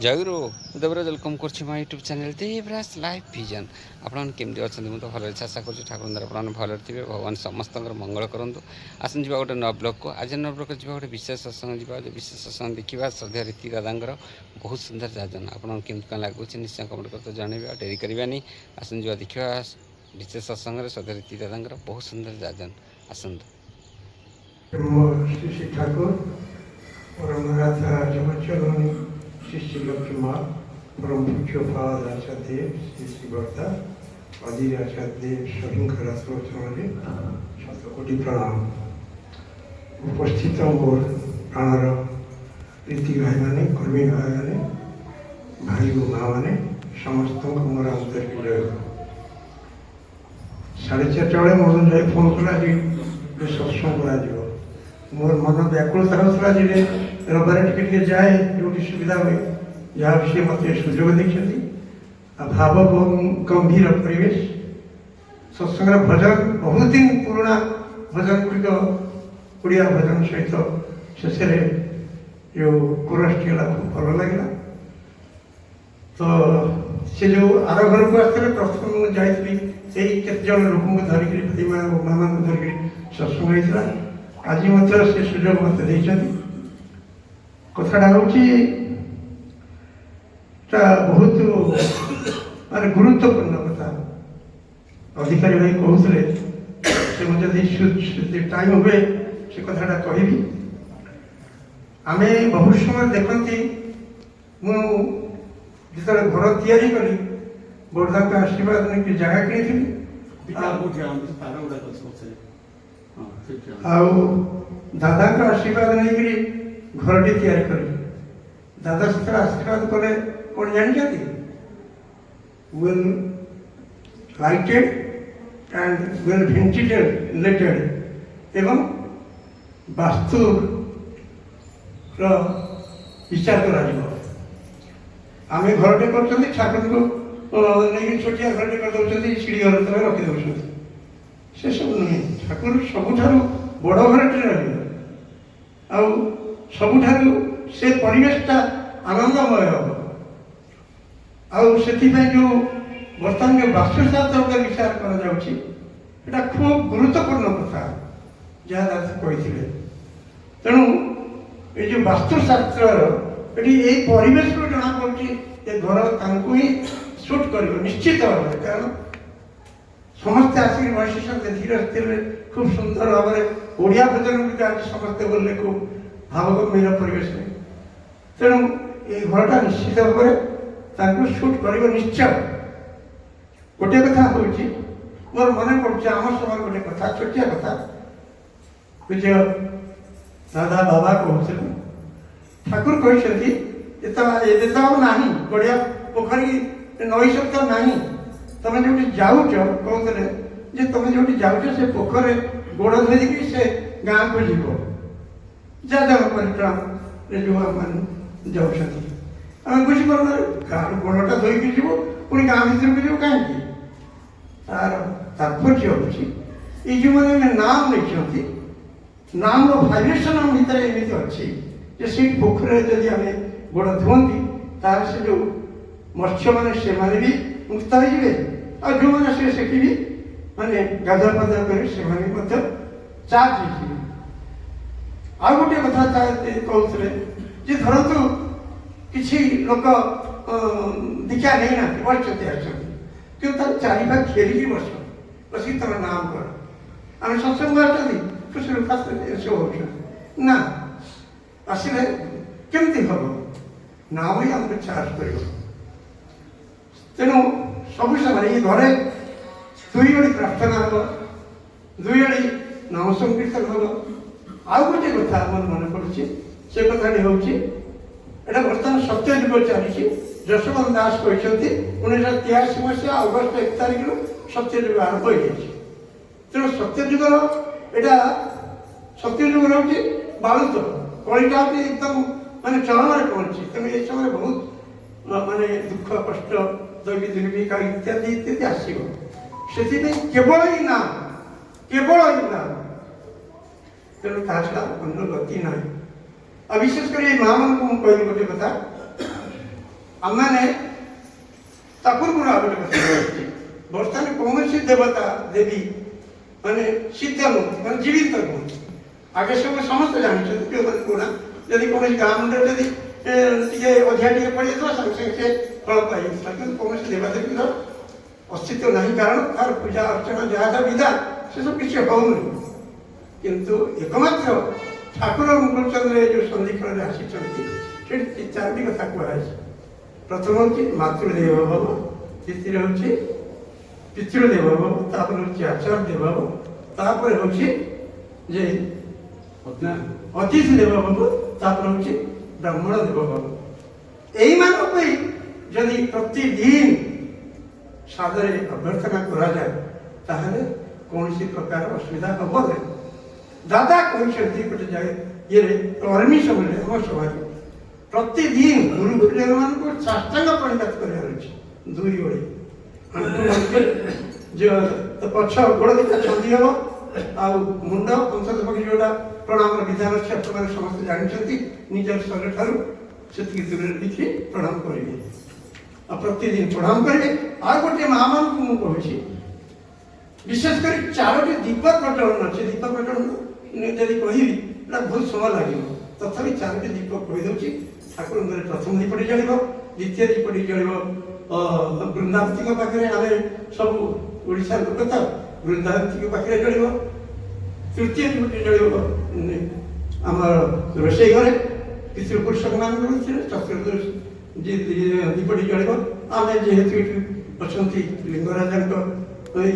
ଜୟଗୁରୁ Debaraj welcome କରୁଛି ମୋ YouTube channel Devraj Live Vision. ଆପଣମାନେ କେମିତି ଅଛନ୍ତି? ମୁଁ ତ ଭଲ ଅଛି, ଆଶା କରୁଛି ଠାକୁରଙ୍କ ଦ୍ୱାରା ଆପଣମାନେ ଭଲରେ ଥିବେ। ଭଗବାନ ସମସ୍ତଙ୍କର ମଙ୍ଗଳ କରନ୍ତୁ। ଆସନ୍ତୁ ଯିବା ଗୋଟେ ନୂଆ ବ୍ଲଗ୍କୁ। ଆଜି ନୂଆ ବ୍ଲଗ୍କୁ ଯିବା ଗୋଟେ ବିଶେଷ ସତ୍ସଙ୍ଗ ଯିବା, ବିଶେଷ ସତ୍ସଙ୍ଗ ଦେଖିବା। ଶ୍ରଦ୍ଧା ରୀତି ଦାଦାଙ୍କର ବହୁତ ସୁନ୍ଦର ଯାଜନ। ଆପଣଙ୍କୁ କେମିତି କ'ଣ ଲାଗୁଛି ନିଶ୍ଚୟ କମେଣ୍ଟ କରିତେ ଜଣାଇବେ। ଆଉ ଡେରି କରିବାନି, ଆସନ୍ତୁ ଯିବା ଦେଖିବା ବିଶେଷ ସତ୍ସଙ୍ଗରେ ଶ୍ରଦ୍ଧା ରୀତି ଦାଦାଙ୍କର ବହୁତ ସୁନ୍ଦର ଯାଜନ। ଆସନ୍ତୁ। শ্রী শ্রী ঠাকুর পরমরাধা জগচ্চরণী শ্রী শ্রী লক্ষ্মীমা পরম পূজ্যপাদ আচার্যদেব শ্রী শ্রী বর্দা অধীর আচার্যদেব সহিংকার আশ্রমে শতকোটি প্রণাম। উপস্থিত মোর প্রাণর রীতি ভাইମାନେ কর্মী ভাইମାନେ ভাই ও ମାଆମାନେ ସମସ୍ତଙ୍କୁ ମୋର ଆନ୍ତରିକ ଜୟ। 4:30 ବେଳେ ମୋର ଯାଇ ଫୋନ୍ କଲା ଯେ ସତ୍ସଙ୍ଗ କରାଯିବ। ମୋର ମନ ବ୍ୟାକୁଳତା ହେଉଥିଲା ଯେ ରବିବାର ଟିକେ ଟିକେ ଯାଏ ଯେଉଁଠି ସୁବିଧା ହୁଏ, ଯାହା ସେ ମୋତେ ସୁଯୋଗ ଦେଇଛନ୍ତି। ଆଉ ଭାବ ଗମ୍ଭୀର ପରିବେଶ ସତ୍ସଙ୍ଗର ଭଜନ ବହୁତ ଦିନ ପୁରୁଣା ଭଜନ ଗୁଡ଼ିକ ଓଡ଼ିଆ ଭଜନ ସହିତ ଶେଷରେ ଯେଉଁ କୋରସଟି ହେଲା ଖୁବ୍ ଭଲ ଲାଗିଲା। ତ ସେ ଯେଉଁ ଆର ଘରକୁ ଆସିଥିଲେ ପ୍ରଥମେ ମୁଁ ଯାଇଥିଲି ଏଇ କେତେଜଣ ଲୋକଙ୍କୁ ଧରିକିରି ଭାଇମା ଓ ମାମାଙ୍କୁ ଧରିକିରି ସତ୍ସଙ୍ଗ ହେଇଥିଲା। ଆଜି ମଧ୍ୟ ସେ ସୁଯୋଗ ମୋତେ ଦେଇଛନ୍ତି। କଥାଟା ହେଉଛି ଏଟା ବହୁତ ମାନେ ଗୁରୁତ୍ୱପୂର୍ଣ୍ଣ କଥା। ଅଧିକାରୀ ଭାଇ କହୁଥିଲେ, ସେ ମୁଁ ଯଦି ଟାଇମ୍ ହୁଏ ସେ କଥାଟା କହିବି। ଆମେ ବହୁତ ସମୟ ଦେଖନ୍ତି, ମୁଁ ଯେତେବେଳେ ଘର ତିଆରି କଲି ବଡ଼ଦାଙ୍କ ଆଶୀର୍ବାଦ ନେଇକି ଜାଗା କିଣିଥିଲି ଆଉ ଦାଦାଙ୍କ ଆଶୀର୍ବାଦ ନେଇକିରି ଘରଟି ତିଆରି କଲି। ଦାଦା ସେତେବେଳେ ଆଶୀର୍ବାଦ କଲେ କ'ଣ ଜାଣିଛନ୍ତି? ୱେଲ୍ ଲାଇଟେଡ୍ ଆଣ୍ଡ ୱେଲ୍ ଭେଣ୍ଟିଲେଟେଡ୍ ଏବଂ ବାସ୍ତୁର ବିଚାର କରାଯିବ। ଆମେ ଘରଟେ କରୁଛନ୍ତି, ଠାକୁରଙ୍କୁ ନେଇକି ଛୋଟିଆ ଘରଟେ କରିଦେଉଛନ୍ତି, ସିଡ଼ି ଘର ତଳେ ରଖିଦେଉଛନ୍ତି। ସେସବୁ ନୁହେଁ। ଠାକୁର ସବୁଠାରୁ ବଡ଼ ଘରଟେ ରହିବ। ଆଉ ସବୁଠାରୁ ସେ ପରିବେଶଟା ଆନନ୍ଦମୟ ହେବ। ଆଉ ସେଥିପାଇଁ ଯେଉଁ ବର୍ତ୍ତମାନ ଯେଉଁ ବାସ୍ତୁଶାସ୍ତ୍ର ଉପରେ ବିଚାର କରାଯାଉଛି, ଏଇଟା ଖୁବ୍ ଗୁରୁତ୍ୱପୂର୍ଣ୍ଣ କଥା ଯାହା ଦାଦା କହିଥିଲେ। ତେଣୁ ଏଇ ଯେଉଁ ବାସ୍ତୁଶାସ୍ତ୍ରର ଏଠି ଏଇ ପରିବେଶରୁ ଜଣାପଡ଼ୁଛି ଏ ଘର ତାଙ୍କୁ ହିଁ ସୁଟ୍ କରିବ ନିଶ୍ଚିତ ଭାବରେ। କାରଣ ସମସ୍ତେ ଆସିକି ବସିଛନ୍ତି ଧୀରେ ଧୀରେ ଖୁବ୍ ସୁନ୍ଦର ଭାବରେ ଓଡ଼ିଆ ଭଜନ ଗୁଡ଼ିକ ଆଜି ସମସ୍ତେ ବୋଲିଲେ ଖୁବ୍ ଭାବଗମ୍ଭୀର ପରିବେଶରେ। ତେଣୁ ଏଇ ଘରଟା ନିଶ୍ଚିତ ଭାବରେ ତାଙ୍କୁ ସୁଟ୍ କରିବ ନିଶ୍ଚୟ। ଗୋଟିଏ କଥା ହେଉଛି, ମୋର ମନେ ପଡ଼ୁଛି ଆମ ସମୟରେ ଗୋଟେ କଥା, ଛୋଟିଆ କଥା, ପୂଜ୍ୟ ଦାଦା ବାବା କହୁଥିଲେ, ଠାକୁର କହିଛନ୍ତି ଏବେ ତ ଆଉ ନାହିଁ ଗଡ଼ିଆ ପୋଖରୀ ନଈ ସହିତ ନାହିଁ। ତମେ ଯେଉଁଠି ଯାଉଛ, କହୁଥିଲେ ଯେ ତମେ ଯେଉଁଠି ଯାଉଛ ସେ ପୋଖରୀରେ ଗୋଡ଼ ଧୋଇକି ସେ ଗାଁକୁ ଯିବ। ଯାହା ପରିକ୍ରମାରେ ଯେଉଁ ଆମମାନେ ଯାଉଛନ୍ତି, ଆମେ ବୁଝିପାରୁନା ଗାଁରୁ ଗୋଡ଼ଟା ଧୋଇକି ଯିବ, ପୁଣି ଗାଁ ଭିତରକୁ ଯିବ କାହିଁକି? ତାର ତାତ୍ପର୍ଯ୍ୟ ହେଉଛି ଏଇ ଯେଉଁମାନେ ନାମ ନେଇଛନ୍ତି, ନାମର ଭାଇବ୍ରେସନ୍ ଆମ ଭିତରେ ଏମିତି ଅଛି ଯେ ସେଇ ପୋଖରୀରେ ଯଦି ଆମେ ଗୋଡ଼ ଧୁଅନ୍ତି ତାହେଲେ ସେ ଯେଉଁ ମତ୍ସ୍ୟମାନେ ସେମାନେ ବି ମୁକ୍ତ ହେଇଯିବେ। ଆଉ ଯେଉଁମାନେ ଆସିବେ ସେଠି ବି ମାନେ ଗାଧୁଆ ପାଧୁଆ କରି ସେମାନେ ମଧ୍ୟ ଚାର୍ଜ ହେଇଯିବେ। ଆଉ ଗୋଟିଏ କଥା କହୁଥିଲେ ଯେ ଧରନ୍ତୁ କିଛି ଲୋକ ଦୀକ୍ଷା ନେଇନାହାନ୍ତି, ବସିଛନ୍ତି ଆସିଛନ୍ତି, କିନ୍ତୁ ତାର ଚାରିପାଖ ଘେରିକି ବସିକି ତମେ ନାମ କର। ଆମେ ସତ୍ସଙ୍ଗ ଆସୁଛନ୍ତି ଖୁସିରେ ଏସବୁ ହେଉଛନ୍ତି ନା, ଆସିଲେ କେମିତି ହେବ? ନାମ ହିଁ ଆମକୁ ଚାର୍ଜ କରିବ। ତେଣୁ ସବୁ ସମୟରେ ଏଇ ଘରେ 2 ଓଳି ପ୍ରାର୍ଥନା ହେବ, 2 ଓଳି ନାମ ସଂକୀର୍ତ୍ତନ ହେବ। ଆଉ ଗୋଟିଏ କଥା ଆମର ମନେ ପଡ଼ୁଛି, ସେ କଥାଟି ହେଉଛି ଏଇଟା ବର୍ତ୍ତମାନ ସତ୍ୟ ଯୁଗ ଚାଲିଛି। ଯଶୋବନ୍ତ ଦାସ କହିଛନ୍ତି 1983 ମସିହା ଅଗଷ୍ଟ 1 ତାରିଖରୁ ସତ୍ୟ ଯୁଗ ଆରମ୍ଭ ହୋଇଯାଇଛି। ତେଣୁ ସତ୍ୟ ଯୁଗର ଏଇଟା ସତ୍ୟ ଯୁଗର ହେଉଛି ବାଳୁତ, କଳିଟା ହେଉଛି ଏକଦମ ମାନେ ଚରମରେ ପହଞ୍ଚିଛି। ତେଣୁ ଏ ସମୟରେ ବହୁତ ମାନେ ଦୁଃଖ କଷ୍ଟ ଦୈବିକା ଇତ୍ୟାଦି ଇତ୍ୟାଦି ଆସିବ। ସେଥିପାଇଁ କେବଳ ହିଁ ନାମ, କେବଳ ହିଁ ନାମ। ତେଣୁ ତାହା ଛଡ଼ା ଅନ୍ୟ ଗତି ନାହିଁ। ଆଉ ବିଶେଷ କରି ଏ ମାଆମାନଙ୍କୁ ମୁଁ କହିବି ଗୋଟେ କଥା, आमने पूर्व आ गए बर्तमान कौन देवता देवी माने सिद्ध नुहति मैंने जीवित नुहति आगे सब समस्त जानते जो पुणा जदि कौन गाँ मुंडे जदि अधिका टे पड़ जाए सागे सागे से फल पाई कि कौन देवादेवी अस्तित्व नहीं कारण तार पूजा अर्चना जहाँ विधान से सब किसी होनी किंतु एकमात्र ठाकुर मुकुलचंद्र जो सन्धिक्षण आसी चारोटी कथा कहुई प्रथम हूँ मातृदेव भव द्वितीय हूँ पितृदेव भव तापर हूँ आचार्य देव भव तापर हूँ जे अतिथि देव भव तापर हूँ ब्राह्मण देव भव यही मानी जदि प्रतिदिन सादरे अभ्यर्थना करा जाए ताहले कौन सी प्रकार असुविधा हम नहीं दादा कहते गोटे जगह ये कर्मी समय आम सभा प्रतिदिन गुरु गुरुजन मान साष्टांग प्रणिपात कर दुई ओढ़ी जो पक्ष गोड़ दिखा छंदी हम आ मुंड अंशद पक्षी जोटा प्रणाम विधान अच्छे आपने समस्त जानते निजर शरीर ठार से दूर देखी प्रणाम करेंगे प्रतिदिन प्रणाम करेंगे आ गोटे माँ मान को कहूँ विशेष कर चारोटी दीप प्रज्वलन अच्छे दीप प्रज्वलन जब कहि बहुत समय लगे तथापि चारोटी दीप कहीदे ठाकुर प्रथम दीपटी जल द्वितीय दीपटी जल वृंदावती पाखे आम सब ओडिशा लोक था वृंदावती पाखे जल तृतीय दीपटी जल आम रोषे घरे पितृपुरुष मान चतुर्दश दीपटी जल आम जेहेतु अच्छा लिंगराज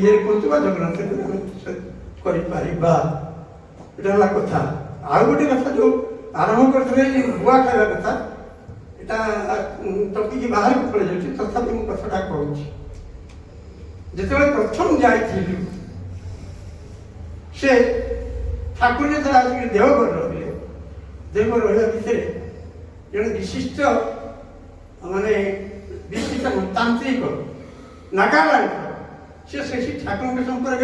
ये कहतु जगन्नाथ कर कथा आउ गोटे कथा जो आरंभ करते बुआ खावा कथा यहाँ टपिक बाहर को पड़ जाए तथापि मुझे कथा कहूँ जो प्रथम जाइलु से ठाकुर जो आसिक देवघर रही देवघर रहा भितर जड़े विशिष्ट माने विशिष्ट तांत्रिक नागालैंड से ठाकुर संपर्क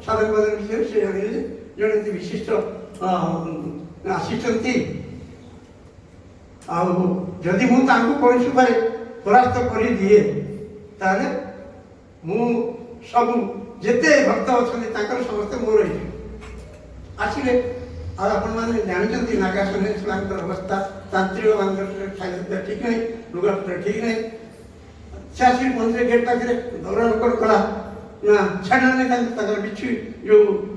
साधन बाधन विषय से जाने जड़े विशिष्ट आसी आदि मुझे उपाय परास्त कर दिए ताले मु सब जिते भक्त अच्छा समस्ते मोर आसिले आपण मैंने जानते नागासन अवस्था तांत्रिक मान खाଇବା ठीक नहीं लुगापटा ठीक नहीं से आसिक मंदिर गेट पाखे दौरा लोक कला ना छाड़ा बिच्छू जो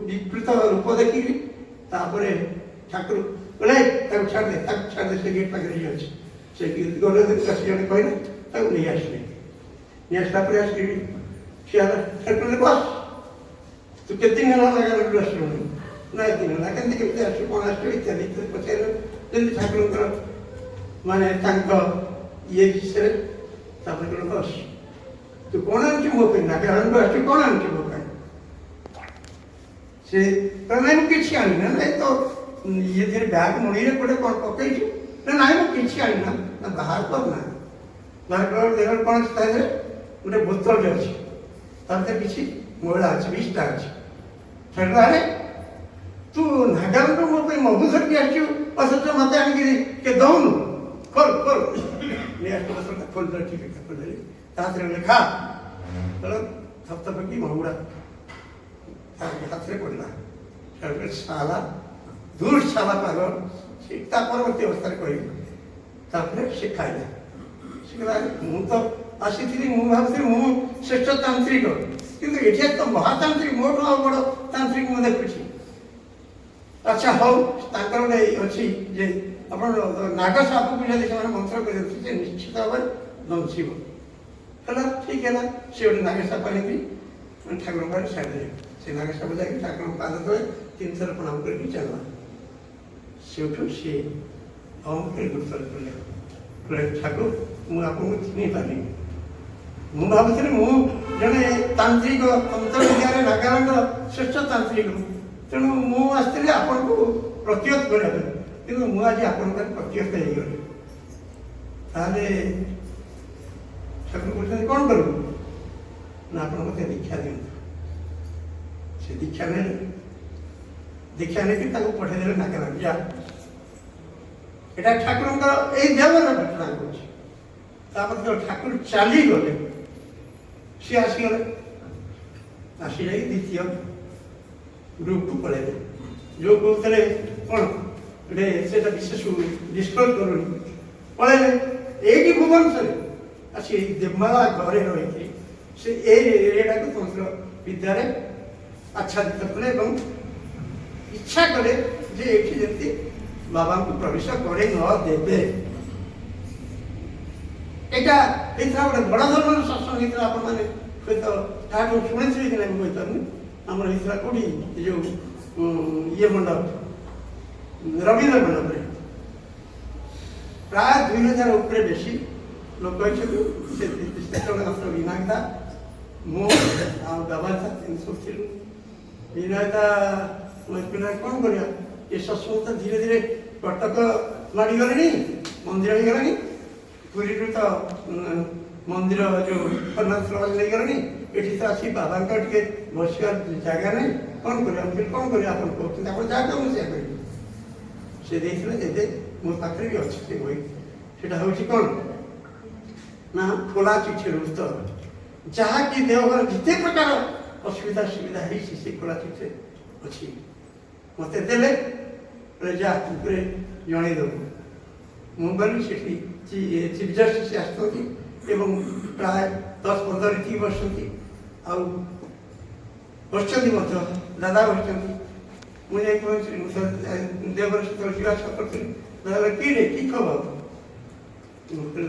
विकृत रूप देखी ठाकुर बोले छाड़ दे से गेट पाखे अच्छे से गले जड़े कहले नहीं आसले नहीं आसला आसिक बस तू के दिन लगा आसलु ना दिन ना के आस कौन आस इत्यादि पचार जमी ठाकुर माने ये विषय बस तू कौन आनु मो नागालैंड आस कौन आनु मो से ना कि आना ना तो ये थे बैग मुड़ी गोटे कौन पकई ना कि आना ना बाहर करना बाहर कर देख कौन गोटे बोतल अच्छी तार किसी महिला अच्छे 20टा अच्छे अरे तू नागालैंड मो मधु धरकी आसु अथच मत आनिक दौनु खोल खोल खोल ठीक है खोल तारे खा थपथपकी महुड़ा हाथ में पड़ा साला दूर साला पागल परवर्ती अवस्था कह से खाइला से कहला मु तो आसी भावती मु श्रेष्ठ तांत्रिक किंतु ये तो महातांत्रिक मोट बड़ तांत्रिक मुझे देखुची अच्छा हौ तांकर अच्छी जे अपन नाग साप पूजा देखिए मंत्र कर निश्चित भाव दंशिब है ठीक है सी गोटे नाग साप आनी ठाकुर पाखे छाड़े से नाग साप जाकि ठाकुर पाद तले 3 थर प्रणाम करके चलना से सी हमको गुरुतर कले ठाकुर मुझे आपको चिन्ह पारि मु भावुरी मु जड़े तांत्रिक तंत्र विद्यार नागालैंड श्रेष्ठ तांत्रिक तेणु मु आसती आपन को प्रतिहत करने कि मुझे आज आप प्रतिहत होगले ठाकुर कहते कौन करूँ ना आप मत दीक्षा दिखाँ से दीक्षा ने दीक्षा नहीं पठेदे नागालैंड जा यहाँ ठाकुर यही देवर घटना ତାପରେ ଯେତେବେଳେ ଠାକୁର ଚାଲିଗଲେ ସିଏ ଆସିଗଲେ, ଆସିଯାଇ ଦ୍ୱିତୀୟ ଗ୍ରୁପକୁ ପଳେଇଲେ। ଯେଉଁ କହୁଥିଲେ କ'ଣ ଗୋଟେ ସେଇଟା ବିଶେଷ ଡିସ୍କସ୍ କରୁନି, ପଳେଇଲେ। ଏଇଠି ଭୁବନେଶ୍ୱରରେ ଆସି ଏଇ ଦେବମାଳା ଘରେ ରହିକି ସେ ଏଇ ଏରିଆଟାକୁ ତନ୍ତ୍ର ବିଦ୍ୟାରେ ଆଚ୍ଛାଦିତ କଲେ ଏବଂ ଇଚ୍ଛା କଲେ ଯେ ଏଇଠି ଯେମିତି ବାବାଙ୍କୁ ପ୍ରବେଶ କରେଇ ନ ଦେବେ। ଏଇଟା ହେଇଥିଲା ଗୋଟେ ବଡ଼ ଧରଣର ଶାସନ ହେଇଥିଲା। ଆପଣମାନେ ହୁଏତ ତାହାଠୁ ଶୁଣିଥିବେ କି ନାହିଁ ମୁଁ କହିପାରୁନି। ଆମର ହେଇଥିଲା କୋଉଠି ଏ ଯେଉଁ ଇଏ ମଣ୍ଡପ, ରବୀନ୍ଦ୍ର ମଣ୍ଡପରେ ପ୍ରାୟ 2000 ଉପରେ ବେଶୀ ଲୋକ ହେଇଛନ୍ତି। ସେତେବେଳେ ମାତ୍ର ବିନାୟକା, ମୁଁ ଆଉ ବାବାଜା ଏମିତି ସବୁ ଥିଲୁ। ବିନାୟକା କ'ଣ କରିବା, ଏ ସତ୍ସଙ୍ଗ ତ ଧୀରେ ଧୀରେ କଟକ ମାଡ଼ିଗଲେଣି, ମନ୍ଦିର ହେଇଗଲାଣି। ପୁରୀରୁ ତ ମନ୍ଦିର ଯେଉଁ ଜଗନ୍ନାଥ ନେଇଗଲେଣି। ଏଠି ତ ଆସି ବାବାଙ୍କର ଟିକେ ବସିବାର ଜାଗା ନାହିଁ। କ'ଣ କରିବା? ମୁଁ କ'ଣ କରିବା? ଆପଣ କହୁଛନ୍ତି, ଆପଣ ଯାହା କହିବେ ମୁଁ ସେଇଆ କରିବି। ସେ ଦେଇଥିଲେ, ଏବେ ମୋ ପାଖରେ ବି ଅଛି ସେ ବହି। ସେଟା ହେଉଛି କ'ଣ ନା ଖୋଲା ଚିଠିର ଉତ୍ତର। ଯାହାକି ଦେହର ଯେତେ ପ୍ରକାର ଅସୁବିଧା ସୁବିଧା ହେଇଛି ସେ ଖୋଲା ଚିଠିରେ ଅଛି। ମୋତେ ଦେଲେ ଯା ଉପରେ ଜଣେଇଦେବୁ। ମୁଁ ଗଲି, ସେଠି ଚିଫ୍ ଜଷ୍ଟିସ୍ ଆସୁଛନ୍ତି ଏବଂ ପ୍ରାୟ 10-15 ଏତିକି ବସୁଛନ୍ତି, ଆଉ ବସିଛନ୍ତି ମଧ୍ୟ ଦାଦା ବସିଛନ୍ତି। ମୁଁ ଯାଇ ପହଞ୍ଚିଲି, ଦେବର ସହିତ ଯିବା ଆସିବା କରିଥିଲି। দাদা কি রে, কি খবর?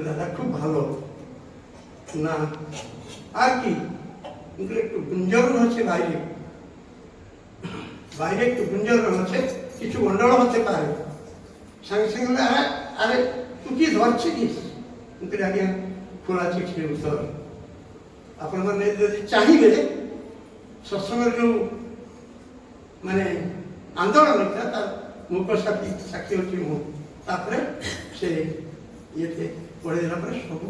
দাদা খুব ভালো না, আর কি? একটু গুঞ্জন হচ্ছে বাইরে, বাইরে একটু গুঞ্জন হচ্ছে, কিছু গন্ডগোল হতে পারে। সঙ্গে সঙ্গে আরে তুই কি ধরছিস? আগে খোলা চিঠির উত্তর। আপনার যদি চাহিবে সৎসঙ্গের যে মানে আন্দোলন এটা তার মুখ্য সাক্ষী হচ্ছে ମୁଁ। ତାପରେ ସେ ଇଏଟେ ପଳେଇ ଦେଲା ପରେ ସବୁ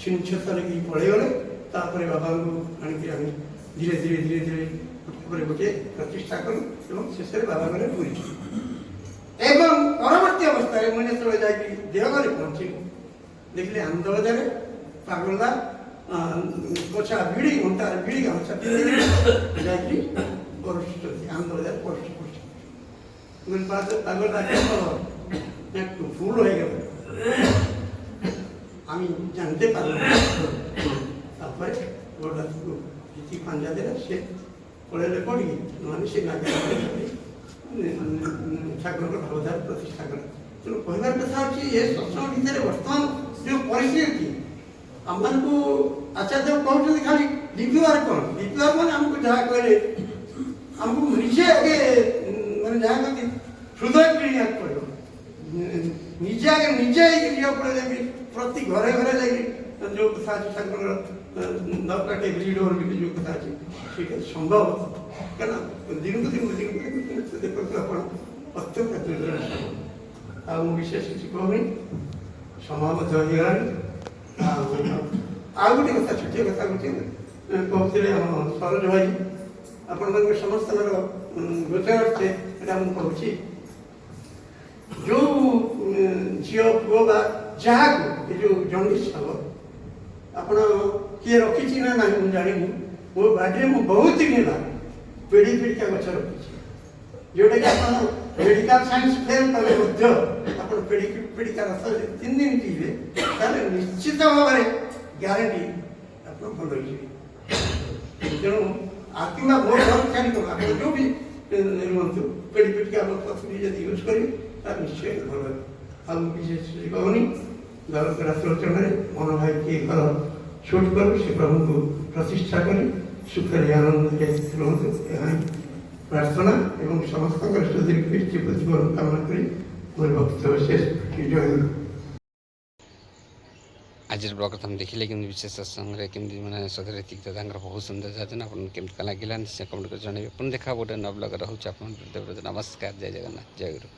ଛିନଛତର କି ପଳେଇଗଲେ। ତାପରେ ବାବାଙ୍କୁ ଆଣିକି ଆମେ ଧୀରେ ଧୀରେ ଧୀରେ ଧୀରେ ଉପରେ ଗୋଟିଏ ପ୍ରତିଷ୍ଠା କଲୁ ଏବଂ ଶେଷରେ ବାବା ଗଲେ ପୁରୀ। ଏବଂ ପରବର୍ତ୍ତୀ ଅବସ୍ଥାରେ ମୁଁ ଯେତେବେଳେ ଯାଇକି ଦେଓଘରେ ପହଞ୍ଚିଲି, ଦେଖିଲି ଆନନ୍ଦବଜାରରେ ପାଗଳା ପୋଛା ଭିଡ଼ି ଘଣ୍ଟା ଭିଡ଼ି ଗାମୁଛା ଯାଇକି ପରଶୁଛନ୍ତି। ଆନନ୍ଦବଜାର ପରଶୁ পাগলটা একটু ভুল হয়ে গেল, আমি জানতে পারলাম। তারপরে গোটা কিছু পাঞ্জা দেয়, সে পড়ালে পড়ি মানে সে ঠাকুরଙ୍କ ଭାବଧାରା ପ୍ରତିଷ୍ଠା କଲେ। ତେଣୁ କହିବାର କଥା ହେଉଛି ଏ ସତ୍ସଙ୍ଗ ଭିତରେ ବର୍ତ୍ତମାନ ଯେଉଁ ପରିସ୍ଥିତି, ଆମମାନଙ୍କୁ ଆଚାର୍ଯ୍ୟ କହୁଛନ୍ତି ଖାଲି ଲିପିବାର କ'ଣ? ଲିପିବାର ମାନେ ଆମକୁ ଯାହା କହିଲେ ଆମକୁ ନିଜେ ଆଗେ ମାନେ ଯାହା କହନ୍ତି ହୃଦୟ କିଣିବାକୁ ପଡ଼ିବ। ନିଜେ ଆଗେ ନିଜେ ହେଇକି ଯିବାକୁ ପଡ଼ିବ। ଯେମିତି ପ୍ରତି ଘରେ ଘରେ ଯାଇକି ଯେଉଁ କଥା ଅଛି ତାଙ୍କର ଦରକାର ଡୋର ବି ଯେଉଁ କଥା ଅଛି ସେଇଟା ସମ୍ଭବ। କାରଣ ଦିନକୁ ଦିନକୁ ଦେଖନ୍ତୁ ଆପଣ ଅତ୍ୟନ୍ତ ଆଉ ମୁଁ ବିଶେଷ କିଛି କହୁନି, ସମୟ ମଧ୍ୟ ହେଇଗଲାଣି। ଆଉ ଗୋଟେ କଥା, ଛୋଟିଆ କଥା କହୁଥିଲେ ଆମ ସରୋଜ ଭାଇ, ଆପଣମାନଙ୍କ ସମସ୍ତଙ୍କର ଗୋଚର ଅର୍ଥେ ଏଇଟା ମୁଁ କହୁଛି। ଯେଉଁ ଝିଅ ପୁଅ ବା ଯାହାକୁ ଏ ଯେଉଁ ଜଣ୍ଡିସ୍ ହେବ, ଆପଣ କିଏ ରଖିଛି ନା ନାହିଁ ମୁଁ ଜାଣିନି। ମୋ ବାଡ଼ିରେ ମୁଁ ବହୁତ ଦିନ ହେଲା ପିଡ଼ିକା ଗଛ ରଖିଛି, ଯେଉଁଟାକି ଆପଣ ମେଡ଼ିକାଲ ସାଇନ୍ସ ଫେଲ୍ କଲେ ମଧ୍ୟ ଆପଣ ପିଡ଼ିକା ରସ 3 ଦିନ ପିଇବେ, ତାହେଲେ ନିଶ୍ଚିତ ଭାବରେ ଗ୍ୟାରେଣ୍ଟି ଆପଣ ଭଲ ହେଇଯିବେ। ତେଣୁ କିମ୍ବା ମୋ ଘର ଛାଡ଼ି କର, ଆପଣ ଯେଉଁ ବି ରୁହନ୍ତୁ, ପିଡ଼ିକା ପଥୁରୀ ଯଦି ୟୁଜ୍ କରିବେ ତାର ନିଶ୍ଚୟ ଭଲ ହେବ। ଆଉ ମୁଁ ବିଶେଷ କହୁନି, ରାତ୍ରୋଚନରେ ମନ ଭାଇ କିଏ ଘର ସୁଟ୍ କରୁ, ସେ ପ୍ରଭୁଙ୍କୁ ପ୍ରତିଷ୍ଠା କରି ସୁଖରେ ଆନନ୍ଦରେ ରୁହନ୍ତୁ, ଏହା ହିଁ ପ୍ରାର୍ଥନା ଏବଂ ସମସ୍ତଙ୍କର ସୁଦୀର୍ଘ ଜୀବନ କାମନା କରି ମୋର ବକ୍ତବ୍ୟ ଶେଷ। ଜୟ ଗୁରୁ। ଆଜିର ବ୍ଲଗ୍ ତମେ ଦେଖିଲେ କେମିତି ବିଶେଷ ସତ୍ସଙ୍ଗରେ କେମିତି ମାନେ ସଦରେ ତିକ୍ତ ତାଙ୍କର ବହୁତ ସୁନ୍ଦର ଯାଚନା ଆପଣଙ୍କୁ କେମିତି ଲାଗିଲା ନିଶ୍ଚୟ କମେଣ୍ଟ କରି ଜଣାଇବେ। ପୁଣି ଦେଖା ଗୋଟେ ନୂଆ ବ୍ଲଗ୍ ରହୁଛି ଆପଣଙ୍କ ନମସ୍କାର, ଜୟ ଜଗନ୍ନାଥ, ଜୟ ଗୁରୁ।